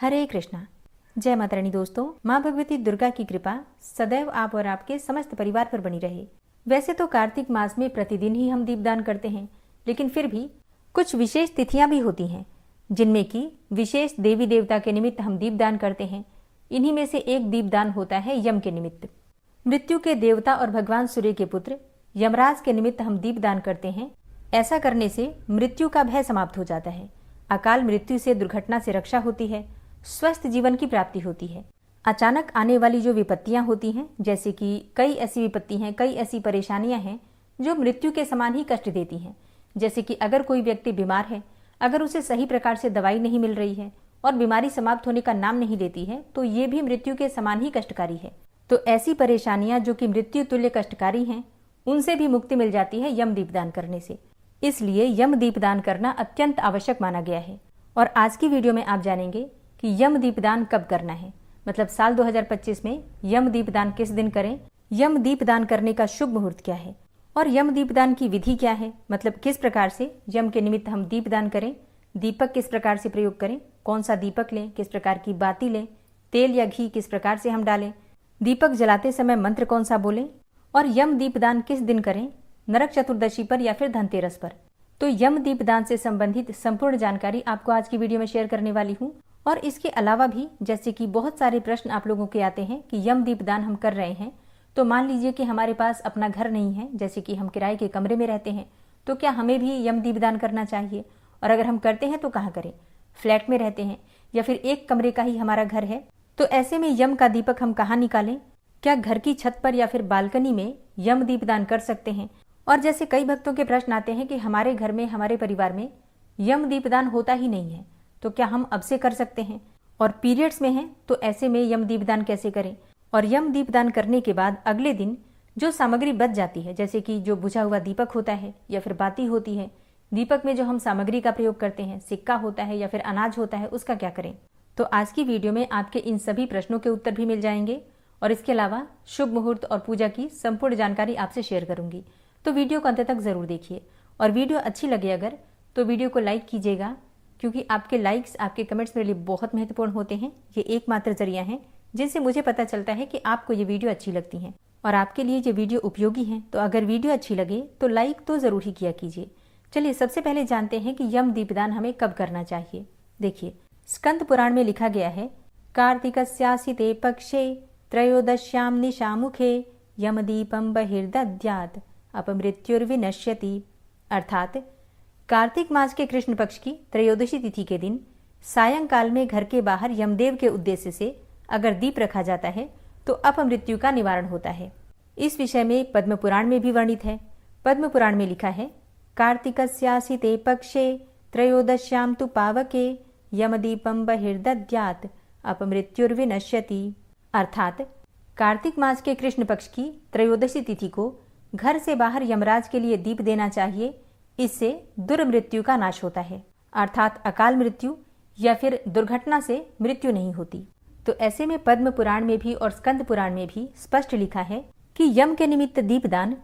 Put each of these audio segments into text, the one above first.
हरे कृष्णा। जय माता रानी। दोस्तों, माँ भगवती दुर्गा की कृपा सदैव आप और आपके समस्त परिवार पर बनी रहे। वैसे तो कार्तिक मास में प्रतिदिन ही हम दीपदान करते हैं, लेकिन फिर भी कुछ विशेष तिथियां भी होती हैं जिनमें कि विशेष देवी देवता के निमित्त हम दीपदान करते हैं। इन्हीं में से एक दीपदान होता है यम के निमित्त। मृत्यु के देवता और भगवान सूर्य के पुत्र यमराज के निमित्त हम दीपदान करते हैं। ऐसा करने से मृत्यु का भय समाप्त हो जाता है, अकाल मृत्यु से, दुर्घटना से रक्षा होती है, स्वस्थ जीवन की प्राप्ति होती है। अचानक आने वाली जो विपत्तियां होती हैं, जैसे कि कई ऐसी विपत्ति हैं, कई ऐसी परेशानियां हैं जो मृत्यु के समान ही कष्ट देती हैं। जैसे कि अगर कोई व्यक्ति बीमार है, अगर उसे सही प्रकार से दवाई नहीं मिल रही है और बीमारी समाप्त होने का नाम नहीं लेती है, तो ये भी मृत्यु के समान ही कष्टकारी है। तो ऐसी परेशानियां जो कि मृत्यु तुल्य कष्टकारी हैं, उनसे भी मुक्ति मिल जाती है यम दीपदान करने से। इसलिए यम दीपदान करना अत्यंत आवश्यक माना गया है। और आज की वीडियो में आप जानेंगे कि यम दीपदान कब करना है, मतलब साल 2025 में यम दीपदान किस दिन करें, यम दीपदान करने का शुभ मुहूर्त क्या है और यम दीपदान की विधि क्या है, मतलब किस प्रकार से यम के निमित्त हम दीपदान करें, दीपक किस प्रकार से प्रयोग करें, कौन सा दीपक लें, किस प्रकार की बाती लें, तेल या घी किस प्रकार से हम डालें, दीपक जलाते समय मंत्र कौन सा बोलें और यम दीपदान किस दिन करें, नरक चतुर्दशी पर या फिर धनतेरस पर। तो यम दीपदान से संबंधित संपूर्ण जानकारी आपको आज की वीडियो में शेयर करने वाली हूँ। और इसके अलावा भी जैसे कि बहुत सारे प्रश्न आप लोगों के आते हैं कि यम दीपदान हम कर रहे हैं, तो मान लीजिए कि हमारे पास अपना घर नहीं है, जैसे कि हम किराए के कमरे में रहते हैं, तो क्या हमें भी यम दीपदान करना चाहिए? और अगर हम करते हैं तो कहाँ करें? फ्लैट में रहते हैं या फिर एक कमरे का ही हमारा घर है, तो ऐसे में यम का दीपक हम कहाँ निकालें? क्या घर की छत पर या फिर बालकनी में यम दीपदान कर सकते हैं? और जैसे कई भक्तों के प्रश्न आते हैं कि हमारे घर में, हमारे परिवार में यम दीपदान होता ही नहीं है, तो क्या हम अब से कर सकते हैं? और पीरियड्स में हैं तो ऐसे में यम दीपदान कैसे करें? और यम दीपदान करने के बाद अगले दिन जो सामग्री बच जाती है, जैसे कि जो बुझा हुआ दीपक होता है या फिर बाती होती है, दीपक में जो हम सामग्री का प्रयोग करते हैं, सिक्का होता है या फिर अनाज होता है, उसका क्या करें? तो आज की वीडियो में आपके इन सभी प्रश्नों के उत्तर भी मिल जाएंगे और इसके अलावा शुभ मुहूर्त और पूजा की संपूर्ण जानकारी आपसे शेयर करूंगी। तो वीडियो को अंत तक जरूर देखिए और वीडियो अच्छी लगे अगर, तो वीडियो को लाइक कीजिएगा, क्योंकि आपके लाइक्स, आपके कमेंट्स मेरे लिए बहुत महत्वपूर्ण होते हैं। ये एकमात्र जरिया है जिनसे मुझे पता चलता है कि आपको ये वीडियो अच्छी लगती है और आपके लिए ये वीडियो उपयोगी है। तो अगर वीडियो अच्छी लगे तो लाइक तो जरूर ही किया कीजिए। चलिए सबसे पहले जानते हैं कि यम दीपदान हमें कब करना चाहिए। देखिए, स्कंद पुराण में लिखा गया है, कार्तिकस्यासिते पक्षे त्रयोदश्याम निशामुखे यम दीपम बहिर्दद्यात् अपमृत्युर्विनश्यति। अर्थात कार्तिक मास के कृष्ण पक्ष की त्रयोदशी तिथि के दिन सायंकाल में घर के बाहर यमदेव के उद्देश्य से अगर दीप रखा जाता है तो अपमृत्यु का निवारण होता है। इस विषय में पद्म पुराण में भी वर्णित है। पद्म पुराण में लिखा है, कार्तिकस्यासिते पक्षे त्रयोदश्याम तु पावके यमदीपम बहिर्दद्यात् अपमृत्युर्विनश्यति। अर्थात कार्तिक मास के कृष्ण पक्ष की त्रयोदशी तिथि को घर से बाहर यमराज के लिए दीप देना चाहिए। इससे दुर्मृत्यु का नाश होता है, अर्थात अकाल मृत्यु या फिर दुर्घटना से मृत्यु नहीं होती। तो ऐसे में पद्म पुराण में भी और स्कंद पुराण में भी स्पष्ट लिखा है कि यम के निमित्त दीपदान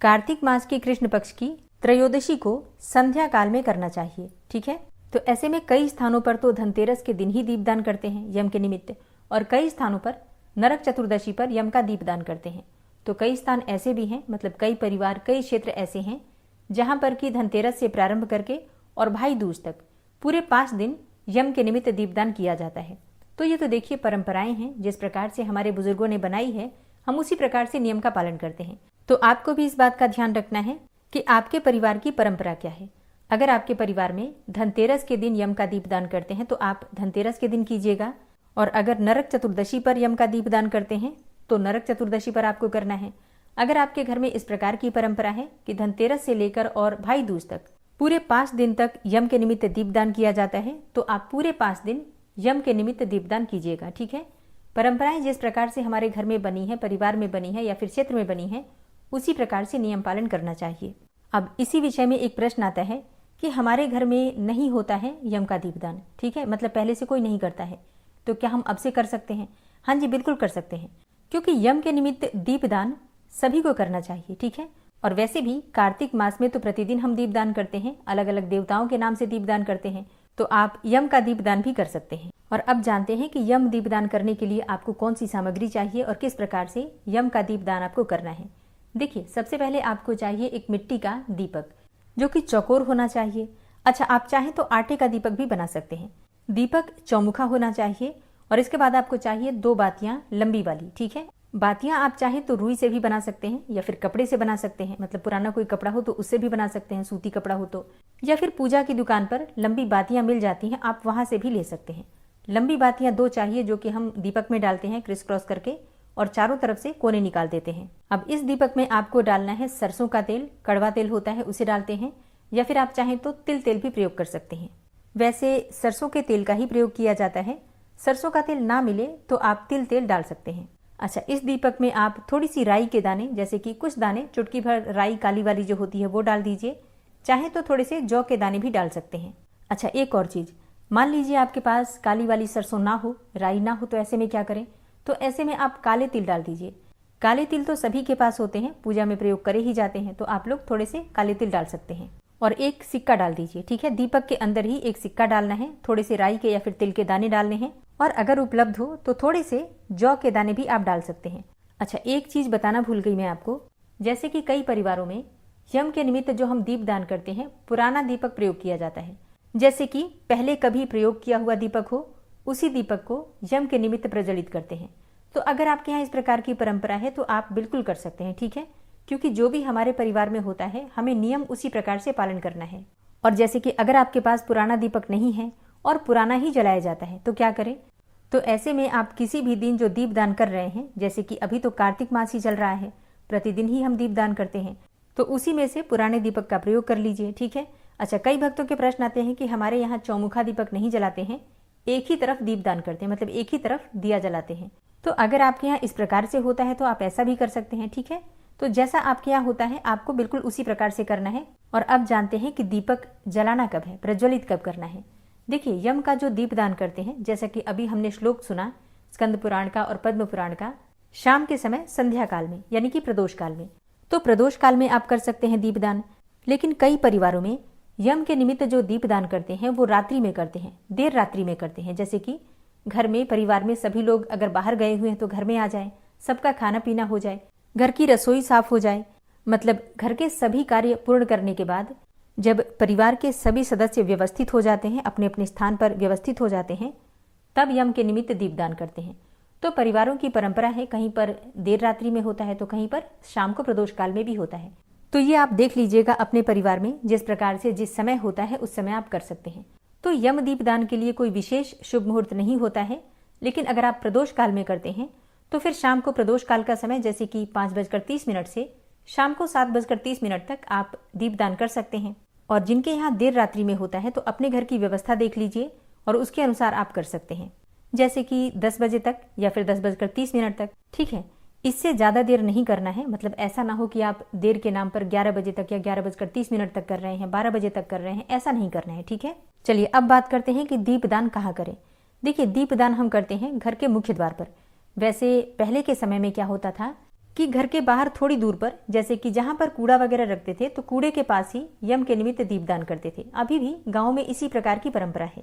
कार्तिक मास के कृष्ण पक्ष की त्रयोदशी को संध्या काल में करना चाहिए। ठीक है, तो ऐसे में कई स्थानों पर तो धनतेरस के दिन ही दीपदान करते हैं यम के निमित्त, और कई स्थानों पर नरक चतुर्दशी पर यम का दीपदान करते हैं। तो कई स्थान ऐसे भी हैं, मतलब कई परिवार, कई क्षेत्र ऐसे हैं जहां पर कि धनतेरस से प्रारंभ करके और भाई दूज तक पूरे 5 दिन यम के निमित्त दीपदान किया जाता है। तो ये तो देखिए परंपराएं हैं, जिस प्रकार से हमारे बुजुर्गों ने बनाई है, हम उसी प्रकार से नियम का पालन करते हैं। तो आपको भी इस बात का ध्यान रखना है कि आपके परिवार की परंपरा क्या है। अगर आपके परिवार में धनतेरस के दिन यम का दीपदान करते हैं तो आप धनतेरस के दिन कीजिएगा, और अगर नरक चतुर्दशी पर यम का दीपदान करते हैं तो नरक चतुर्दशी पर आपको करना है। अगर आपके घर में इस प्रकार की परंपरा है कि धनतेरस से लेकर और भाई दूज तक पूरे 5 दिन तक यम के निमित्त दीपदान किया जाता है, तो आप पूरे 5 दिन यम के निमित्त दीपदान कीजिएगा। ठीक है, परंपराएं जिस प्रकार से हमारे घर में बनी है, परिवार में बनी है या फिर क्षेत्र में बनी है, उसी प्रकार से नियम पालन करना चाहिए। अब इसी विषय में एक प्रश्न आता है कि हमारे घर में नहीं होता है यम का दीपदान, ठीक है, मतलब पहले से कोई नहीं करता है, तो क्या हम अब से कर सकते हैं? हाँ जी, बिल्कुल कर सकते हैं, क्योंकि यम के निमित्त दीपदान सभी को करना चाहिए। ठीक है, और वैसे भी कार्तिक मास में तो प्रतिदिन हम दीपदान करते हैं, अलग अलग देवताओं के नाम से दीपदान करते हैं, तो आप यम का दीपदान भी कर सकते हैं। और अब जानते हैं कि यम दीपदान करने के लिए आपको कौन सी सामग्री चाहिए और किस प्रकार से यम का दीपदान आपको करना है। देखिए, सबसे पहले आपको चाहिए एक मिट्टी का दीपक जो कि चौकोर होना चाहिए। अच्छा, आप चाहें तो आटे का दीपक भी बना सकते हैं। दीपक चौमुखा होना चाहिए और इसके बाद आपको चाहिए 2 बातियां लंबी वाली। ठीक है, बातियां आप चाहें तो रुई से भी बना सकते हैं या फिर कपड़े से बना सकते हैं, मतलब पुराना कोई कपड़ा हो तो उससे भी बना सकते हैं, सूती कपड़ा हो तो, या फिर पूजा की दुकान पर लंबी बातियां मिल जाती हैं, आप वहां से भी ले सकते हैं। लंबी बातियां 2 चाहिए जो कि हम दीपक में डालते हैं क्रिस क्रॉस करके और चारों तरफ से कोने निकाल देते हैं। अब इस दीपक में आपको डालना है सरसों का तेल, कड़वा तेल होता है उसे डालते हैं, या फिर आप चाहें तो तिल तेल भी प्रयोग कर सकते हैं। वैसे सरसों के तेल का ही प्रयोग किया जाता है, सरसों का तेल ना मिले तो आप तिल तेल डाल सकते हैं। अच्छा, इस दीपक में आप थोड़ी सी राई के दाने, जैसे कि कुछ दाने, चुटकी भर राई काली वाली जो होती है वो डाल दीजिए, चाहे तो थोड़े से जौ के दाने भी डाल सकते हैं। अच्छा, एक और चीज, मान लीजिए आपके पास काली वाली सरसों ना हो, राई ना हो, तो ऐसे में क्या करें? तो ऐसे में आप काले तिल डाल दीजिए। काले तिल तो सभी के पास होते हैं, पूजा में प्रयोग करे ही जाते हैं, तो आप लोग थोड़े से काले तिल डाल सकते हैं। और एक सिक्का डाल दीजिए। ठीक है, दीपक के अंदर ही एक सिक्का डालना है, थोड़े से राई के या फिर तिल के दाने डालने हैं, और अगर उपलब्ध हो तो थोड़े से जौ के दाने भी आप डाल सकते हैं। अच्छा, एक चीज बताना भूल गई मैं आपको, जैसे कि कई परिवारों में यम के निमित्त जो हम दीप दान करते हैं, पुराना दीपक प्रयोग किया जाता है। जैसे कि पहले कभी प्रयोग किया हुआ दीपक हो, उसी दीपक को यम के निमित्त प्रज्वलित करते हैं। तो अगर आपके यहाँ इस प्रकार की परंपरा है तो आप बिल्कुल कर सकते हैं। ठीक है, क्योंकि जो भी हमारे परिवार में होता है हमें नियम उसी प्रकार से पालन करना है। और जैसे कि अगर आपके पास पुराना दीपक नहीं है और पुराना ही जलाया जाता है तो क्या करें? तो ऐसे में आप किसी भी दिन जो दीप दान कर रहे हैं, जैसे कि अभी तो कार्तिक मास ही चल रहा है, प्रतिदिन ही हम दीप दान करते हैं, तो उसी में से पुराने दीपक का प्रयोग कर लीजिए। ठीक है। अच्छा, कई भक्तों के प्रश्न आते हैं कि हमारे यहाँ चौमुखा दीपक नहीं जलाते हैं, एक ही तरफ दीप दान करते हैं, मतलब एक ही तरफ दिया जलाते हैं। तो अगर आपके यहाँ इस प्रकार से होता है तो आप ऐसा भी कर सकते हैं। ठीक है, तो जैसा आपके यहाँ होता है आपको बिल्कुल उसी प्रकार से करना है। और अब जानते हैं कि दीपक जलाना कब है, प्रज्वलित कब करना है। देखिए, यम का जो दीप दान करते हैं, जैसा कि अभी हमने श्लोक सुना स्कंद पुराण का और पद्म पुराण का, शाम के समय संध्या काल में, यानी कि प्रदोष काल में। तो प्रदोष काल में आप कर सकते हैं दीपदान। लेकिन कई परिवारों में यम के निमित्त जो दीपदान करते हैं वो रात्रि में करते हैं, देर रात्रि में करते हैं। जैसे कि घर में, परिवार में सभी लोग अगर बाहर गए हुए हैं तो घर में आ जाए, सबका खाना पीना हो जाए, घर की रसोई साफ हो जाए, मतलब घर के सभी कार्य पूर्ण करने के बाद जब परिवार के सभी सदस्य व्यवस्थित हो जाते हैं, अपने अपने स्थान पर व्यवस्थित हो जाते हैं, तब यम के निमित्त दीपदान करते हैं। तो परिवारों की परंपरा है, कहीं पर देर रात्रि में होता है तो कहीं पर शाम को प्रदोष काल में भी होता है। तो ये आप देख लीजिएगा अपने परिवार में जिस प्रकार से जिस समय होता है उस समय आप कर सकते हैं। तो यम दीपदान के लिए कोई विशेष शुभ मुहूर्त नहीं होता है, लेकिन अगर आप प्रदोष काल में करते हैं तो फिर शाम को प्रदोष काल का समय, जैसे कि 5:30 से शाम को 7:30 तक आप दीपदान कर सकते हैं। और जिनके यहाँ देर रात्रि में होता है तो अपने घर की व्यवस्था देख लीजिए और उसके अनुसार आप कर सकते हैं, जैसे कि 10 बजे तक या फिर 10:30 तक। ठीक है, इससे ज्यादा देर नहीं करना है, मतलब ऐसा ना हो कि आप देर के नाम पर 11 बजे तक या 11:30 तक कर रहे हैं, 12 बजे तक कर रहे हैं, ऐसा नहीं करना है। ठीक है, चलिए अब बात करते हैं कि दीपदान कहाँ करें। देखिए, दीपदान हम करते हैं घर के मुख्य द्वार पर। वैसे पहले के समय में क्या होता था कि घर के बाहर थोड़ी दूर पर, जैसे कि जहां पर कूड़ा वगैरह रखते थे, तो कूड़े के पास ही यम के निमित्त दीपदान करते थे। अभी भी गाँव में इसी प्रकार की परंपरा है,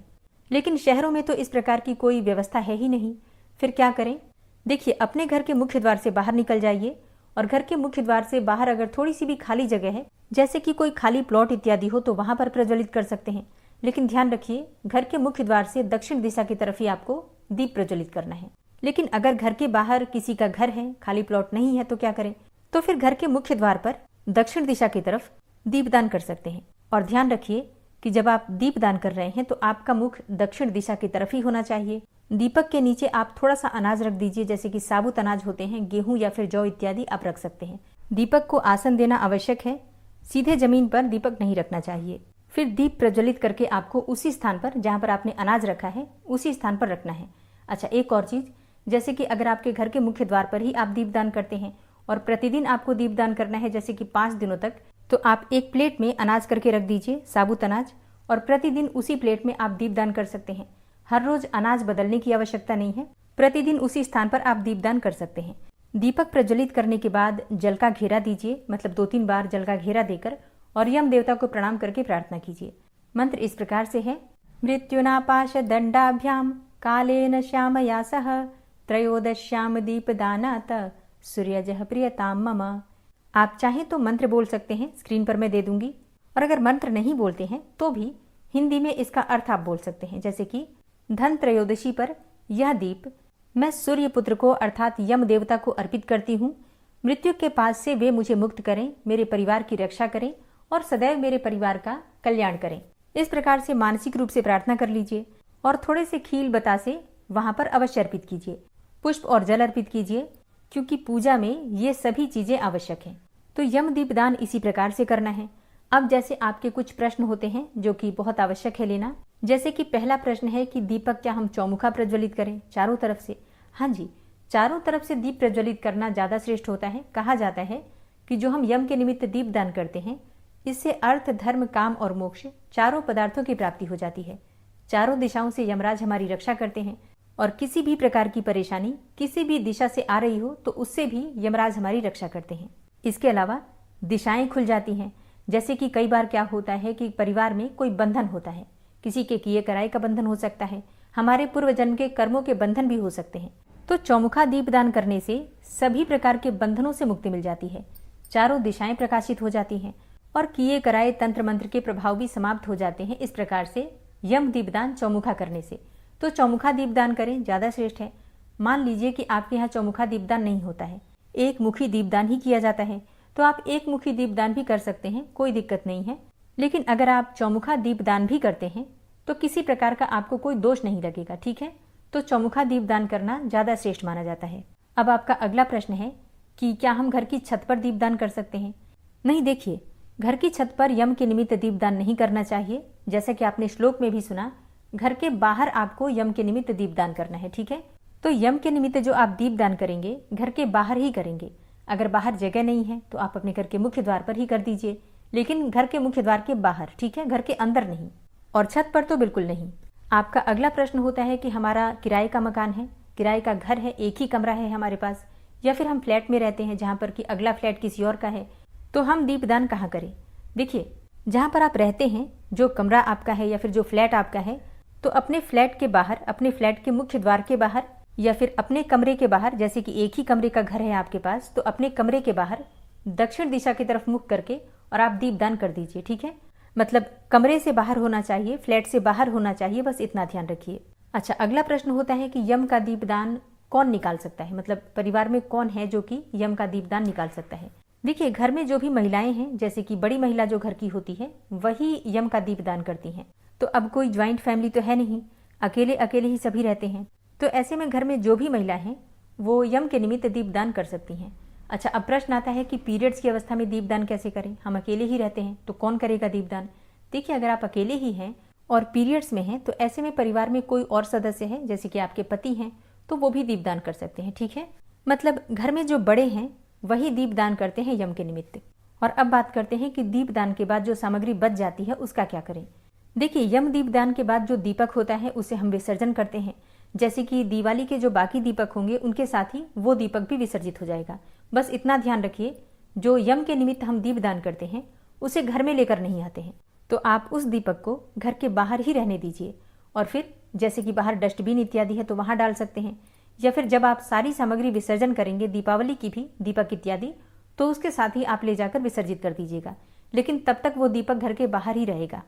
लेकिन शहरों में तो इस प्रकार की कोई व्यवस्था है ही नहीं। फिर क्या करें? देखिए, अपने घर के मुख्य द्वार से बाहर निकल जाइए और घर के मुख्य द्वार से बाहर अगर थोड़ी सी भी खाली जगह है, जैसे कि कोई खाली प्लॉट इत्यादि हो, तो वहां पर प्रज्वलित कर सकते हैं। लेकिन ध्यान रखिए, घर के मुख्य द्वार से दक्षिण दिशा की तरफ ही आपको दीप प्रज्वलित करना है। लेकिन अगर घर के बाहर किसी का घर है, खाली प्लॉट नहीं है, तो क्या करें? तो फिर घर के मुख्य द्वार पर दक्षिण दिशा की तरफ दीपदान कर सकते हैं। और ध्यान रखिए कि जब आप दीपदान कर रहे हैं तो आपका मुख दक्षिण दिशा की तरफ ही होना चाहिए। दीपक के नीचे आप थोड़ा सा अनाज रख दीजिए, जैसे कि साबुत अनाज होते हैं, गेहूं या फिर जौ इत्यादि आप रख सकते हैं। दीपक को आसन देना आवश्यक है, सीधे जमीन पर दीपक नहीं रखना चाहिए। फिर दीप प्रज्वलित करके आपको उसी स्थान पर जहां पर आपने अनाज रखा है उसी स्थान पर रखना है। अच्छा, एक और चीज, जैसे कि अगर आपके घर के मुख्य द्वार पर ही आप दीपदान करते हैं और प्रतिदिन आपको दीपदान करना है, जैसे कि 5 दिनों तक, तो आप एक प्लेट में अनाज करके रख दीजिए, साबुत अनाज, और प्रतिदिन उसी प्लेट में आप दीपदान कर सकते हैं। हर रोज अनाज बदलने की आवश्यकता नहीं है, प्रतिदिन उसी स्थान पर आप दीपदान कर सकते हैं। दीपक प्रज्वलित करने के बाद जल का घेरा दीजिए, मतलब 2-3 बार जल का घेरा देकर, और यम देवता को प्रणाम करके प्रार्थना कीजिए। मंत्र इस प्रकार से है: मृत्युनापाश दंडाभ्याम कालेन श्यामया सह त्रयोदश्याम दीपदानात सूर्यजः प्रियताम मम। आप चाहें तो मंत्र बोल सकते हैं, स्क्रीन पर मैं दे दूंगी। और अगर मंत्र नहीं बोलते हैं तो भी हिंदी में इसका अर्थ आप बोल सकते हैं, जैसे कि धन त्रयोदशी पर यह दीप मैं सूर्य पुत्र को अर्थात यम देवता को अर्पित करती हूँ। मृत्यु के पास से वे मुझे मुक्त करें, मेरे परिवार की रक्षा करें और सदैव मेरे परिवार का कल्याण करें। इस प्रकार से मानसिक रूप से प्रार्थना कर लीजिए और थोड़े से खील बतासे वहां पर अवश्य अर्पित कीजिए। पुष्प और जल अर्पित कीजिए, क्योंकि पूजा में ये सभी चीजें आवश्यक हैं। तो यम दीपदान इसी प्रकार से करना है। अब जैसे आपके कुछ प्रश्न होते हैं जो कि बहुत आवश्यक है लेना, जैसे कि पहला प्रश्न है कि दीपक क्या हम चौमुखा प्रज्वलित करें चारों तरफ से? हाँ जी, चारों तरफ से दीप प्रज्वलित करना ज्यादा श्रेष्ठ होता है। कहा जाता है कि जो हम यम के निमित्त दीप दान करते हैं, इससे अर्थ, धर्म, काम और मोक्ष चारों पदार्थों की प्राप्ति हो जाती है। चारों दिशाओं से यमराज हमारी रक्षा करते हैं और किसी भी प्रकार की परेशानी किसी भी दिशा से आ रही हो तो उससे भी यमराज हमारी रक्षा करते हैं। इसके अलावा दिशाएं खुल जाती हैं। जैसे कि कई बार क्या होता है कि परिवार में कोई बंधन होता है, किसी के किए कराए का बंधन हो सकता है, हमारे पूर्व जन्म के कर्मों के बंधन भी हो सकते हैं। तो चौमुखा दीपदान करने से सभी प्रकार के बंधनों से मुक्ति मिल जाती है, चारों दिशाएं प्रकाशित हो जाती हैं और किए कराए तंत्र मंत्र के प्रभाव भी समाप्त हो जाते हैं। इस प्रकार से यम दीपदान चौमुखा करने से, तो चौमुखा दीपदान करें, ज्यादा श्रेष्ठ है। मान लीजिए कि आपके यहाँ चौमुखा दीपदान नहीं होता है, एक मुखी दीपदान ही किया जाता है, तो आप एक मुखी दीपदान भी कर सकते हैं, कोई दिक्कत नहीं है। लेकिन अगर आप चौमुखा दीपदान भी करते हैं तो किसी प्रकार का आपको कोई दोष नहीं लगेगा, ठीक है। तो चौमुखा दीपदान करना ज्यादा श्रेष्ठ माना जाता है। अब आपका अगला प्रश्न है कि क्या हम घर की छत पर दीपदान कर सकते हैं? नहीं, देखिए, घर की छत पर यम के निमित्त दीपदान नहीं करना चाहिए। जैसा कि आपने श्लोक में भी सुना, घर के बाहर आपको यम के निमित्त दीपदान करना है, ठीक है। तो यम के निमित्त जो आप दीपदान करेंगे घर के बाहर ही करेंगे। अगर बाहर जगह नहीं है तो आप अपने घर के मुख्य द्वार पर ही कर दीजिए, लेकिन घर के मुख्य द्वार के बाहर, ठीक है, घर के अंदर नहीं, और छत पर तो बिल्कुल नहीं। आपका अगला प्रश्न होता है कि हमारा किराए का मकान है, किराए का घर है, एक ही कमरा है हमारे पास, या फिर हम फ्लैट में रहते हैं जहां पर कि अगला फ्लैट किसी और का है, तो हम दीपदान कहाँ करें? देखिए, जहां पर आप रहते हैं, जो कमरा आपका है या फिर जो फ्लैट आपका है, तो अपने फ्लैट के बाहर, अपने फ्लैट के मुख्य द्वार के बाहर या फिर अपने कमरे के बाहर, जैसे कि एक ही कमरे का घर है आपके पास, तो अपने कमरे के बाहर दक्षिण दिशा की तरफ मुख करके और आप दीपदान कर दीजिए, ठीक है। मतलब कमरे से बाहर होना चाहिए, फ्लैट से बाहर होना चाहिए, बस इतना ध्यान रखिए। अच्छा, अगला प्रश्न होता है कि यम का दीपदान कौन निकाल सकता है? मतलब परिवार में कौन है जो कि यम का दीपदान निकाल सकता है? देखिए, घर में जो भी महिलाएं हैं, जैसे कि बड़ी महिला जो घर की होती है, वही यम का दीपदान करती हैं। तो अब कोई ज्वाइंट फैमिली तो है नहीं, अकेले अकेले ही सभी रहते हैं, तो ऐसे में घर में जो भी महिला हैं वो यम के निमित्त दीपदान कर सकती हैं। अच्छा, अब प्रश्न आता है कि पीरियड्स की अवस्था में दीपदान कैसे करें? हम अकेले ही रहते हैं तो कौन करेगा दीपदान? देखिए, अगर आप अकेले ही हैं और पीरियड्स में हैं तो ऐसे में परिवार में कोई और सदस्य है, जैसे कि आपके पति हैं, तो वो भी दीपदान कर सकते हैं, ठीक है। मतलब घर में जो बड़े हैं वही दीपदान करते हैं यम के निमित्त। और अब बात करते हैं कि दीपदान के बाद जो सामग्री बच जाती है उसका क्या करें। देखिए, यम दीपदान के बाद जो दीपक होता है उसे हम विसर्जन करते हैं। जैसे कि दिवाली के जो बाकी दीपक होंगे उनके साथ ही वो दीपक भी विसर्जित हो जाएगा। बस इतना ध्यान रखिए, जो यम के निमित्त हम दीपदान करते हैं उसे घर में लेकर नहीं आते हैं, तो आप उस दीपक को घर के बाहर ही रहने दीजिए। और फिर जैसे कि बाहर डस्टबिन इत्यादि है तो वहां डाल सकते हैं, या फिर जब आप सारी सामग्री विसर्जन करेंगे, दीपावली की भी, दीपक इत्यादि, तो उसके साथ ही आप ले जाकर विसर्जित कर दीजिएगा। लेकिन तब तक वो दीपक घर के बाहर ही रहेगा।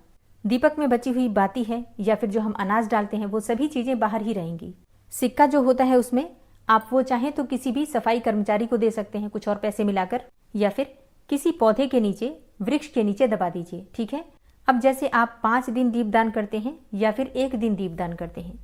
दीपक में बची हुई बाती है या फिर जो हम अनाज डालते हैं वो सभी चीजें बाहर ही रहेंगी। सिक्का जो होता है उसमें आप वो चाहें तो किसी भी सफाई कर्मचारी को दे सकते हैं कुछ और पैसे मिलाकर, या फिर किसी पौधे के नीचे, वृक्ष के नीचे दबा दीजिए, ठीक है। अब जैसे आप 5 दिन दीपदान करते हैं या फिर 1 दिन दीपदान करते हैं,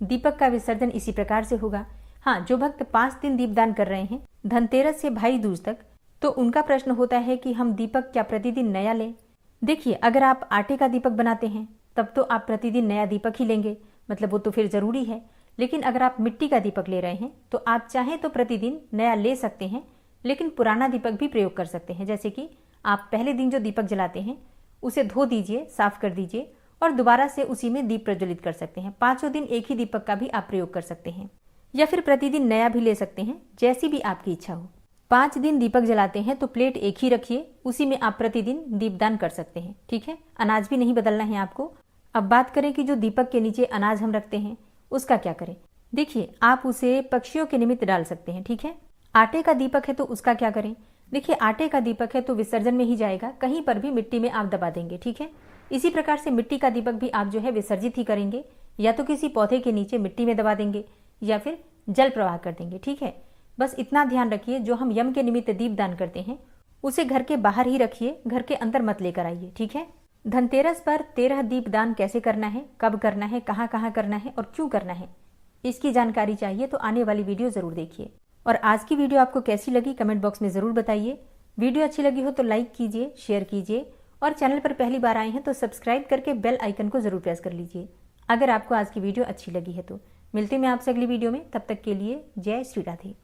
दीपक का विसर्जन इसी प्रकार से होगा। हाँ, जो भक्त 5 दिन दीपदान कर रहे हैं धनतेरस से भाई दूज तक, तो उनका प्रश्न होता है कि हम दीपक क्या प्रतिदिन नया लें? देखिए, अगर आप आटे का दीपक बनाते हैं तब तो आप प्रतिदिन नया दीपक ही लेंगे, मतलब वो तो फिर जरूरी है। लेकिन अगर आप मिट्टी का दीपक ले रहे हैं तो आप चाहें तो प्रतिदिन नया ले सकते हैं, लेकिन पुराना दीपक भी प्रयोग कर सकते हैं। जैसे कि आप पहले दिन जो दीपक जलाते हैं उसे धो दीजिए, साफ कर दीजिए और दोबारा से उसी में दीप प्रज्वलित कर सकते हैं। 5 दिन एक ही दीपक का भी आप प्रयोग कर सकते हैं, या फिर प्रतिदिन नया भी ले सकते हैं, जैसी भी आपकी इच्छा हो। 5 दिन दीपक जलाते हैं तो प्लेट एक ही रखिए, उसी में आप प्रतिदिन दीपदान कर सकते हैं, ठीक है। अनाज भी नहीं बदलना है आपको। अब बात करें कि जो दीपक के नीचे अनाज हम रखते हैं उसका क्या करें? देखिए, आप उसे पक्षियों के निमित्त डाल सकते हैं, ठीक है। आटे का दीपक है तो उसका क्या करें? देखिए, आटे का दीपक है तो विसर्जन में ही जाएगा, कहीं पर भी मिट्टी में आप दबा देंगे, ठीक है। इसी प्रकार से मिट्टी का दीपक भी आप जो है विसर्जित ही करेंगे, या तो किसी पौधे के नीचे मिट्टी में दबा देंगे या फिर जल प्रवाह कर देंगे, ठीक है। बस इतना ध्यान रखिए, जो हम यम के निमित्त दीप दान करते हैं उसे घर के बाहर ही रखिए, घर के अंदर मत लेकर आइए, ठीक है। धनतेरस पर 13 दीप दान कैसे करना है, कब करना है, कहाँ कहाँ करना है और क्यों करना है, इसकी जानकारी चाहिए तो आने वाली वीडियो जरूर देखिए। और आज की वीडियो आपको कैसी लगी कमेंट बॉक्स में जरूर बताइए। वीडियो अच्छी लगी हो तो लाइक कीजिए, शेयर कीजिए और चैनल पर पहली बार आए हैं तो सब्सक्राइब करके बेल आइकन को जरूर प्रेस कर लीजिए अगर आपको आज की वीडियो अच्छी लगी है तो। मिलती हूं मैं आपसे अगली वीडियो में, तब तक के लिए जय श्री राधे।